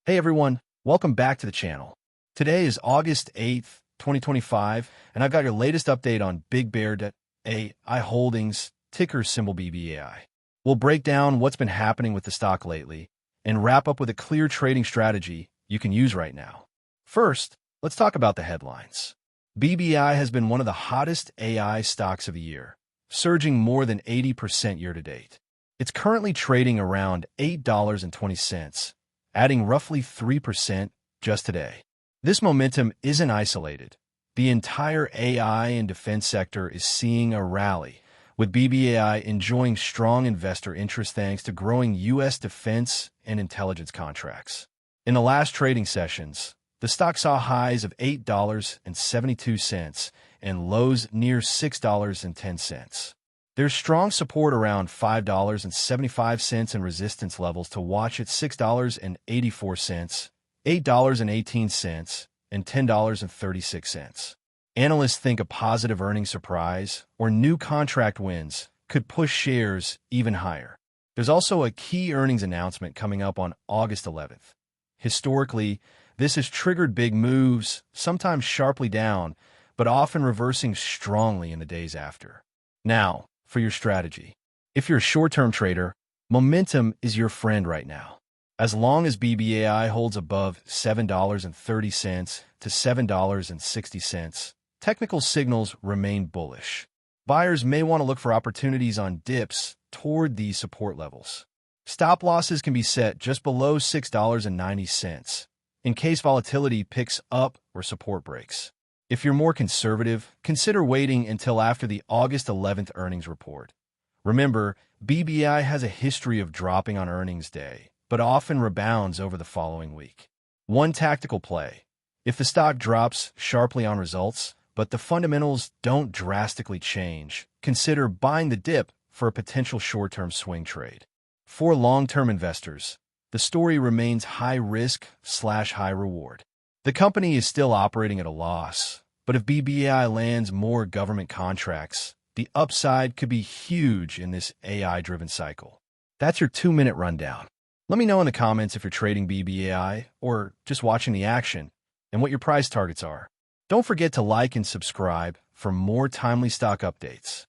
Hey everyone, welcome back to the channel. Today is August 8th, 2025, and I've got your latest update on Bigbear.Ai Holdings, ticker symbol BBAI. We'll break down what's been happening with the stock lately and wrap up with a clear trading strategy you can use right now. First, let's talk about the headlines. BBI has been one of the hottest AI stocks of the year, surging more than 80% year-to-date. It's currently trading around $8.20, adding roughly 3% just today. This momentum isn't isolated. The entire AI and defense sector is seeing a rally, with BBAI enjoying strong investor interest thanks to growing U.S. defense and intelligence contracts. In the last trading sessions, the stock saw highs of $8.72 and lows near $6.10. There's strong support around $5.75 and resistance levels to watch at $6.84, $8.18, and $10.36. Analysts think a positive earnings surprise or new contract wins could push shares even higher. There's also a key earnings announcement coming up on August 11th. Historically, this has triggered big moves, sometimes sharply down, but often reversing strongly in the days after. Now, for your strategy. If you're a short-term trader, momentum is your friend right now. As long as BBAI holds above $7.30 to $7.60, technical signals remain bullish. Buyers may want to look for opportunities on dips toward these support levels. Stop losses can be set just below $6.90 in case volatility picks up or support breaks. If you're more conservative, consider waiting until after the August 11th earnings report. Remember, BBI has a history of dropping on earnings day, but often rebounds over the following week. One tactical play. If the stock drops sharply on results, but the fundamentals don't drastically change, consider buying the dip for a potential short-term swing trade. For long-term investors, the story remains high risk/high reward. The company is still operating at a loss, but if BBAI lands more government contracts, the upside could be huge in this AI-driven cycle. That's your 2-minute rundown. Let me know in the comments if you're trading BBAI or just watching the action and what your price targets are. Don't forget to like and subscribe for more timely stock updates.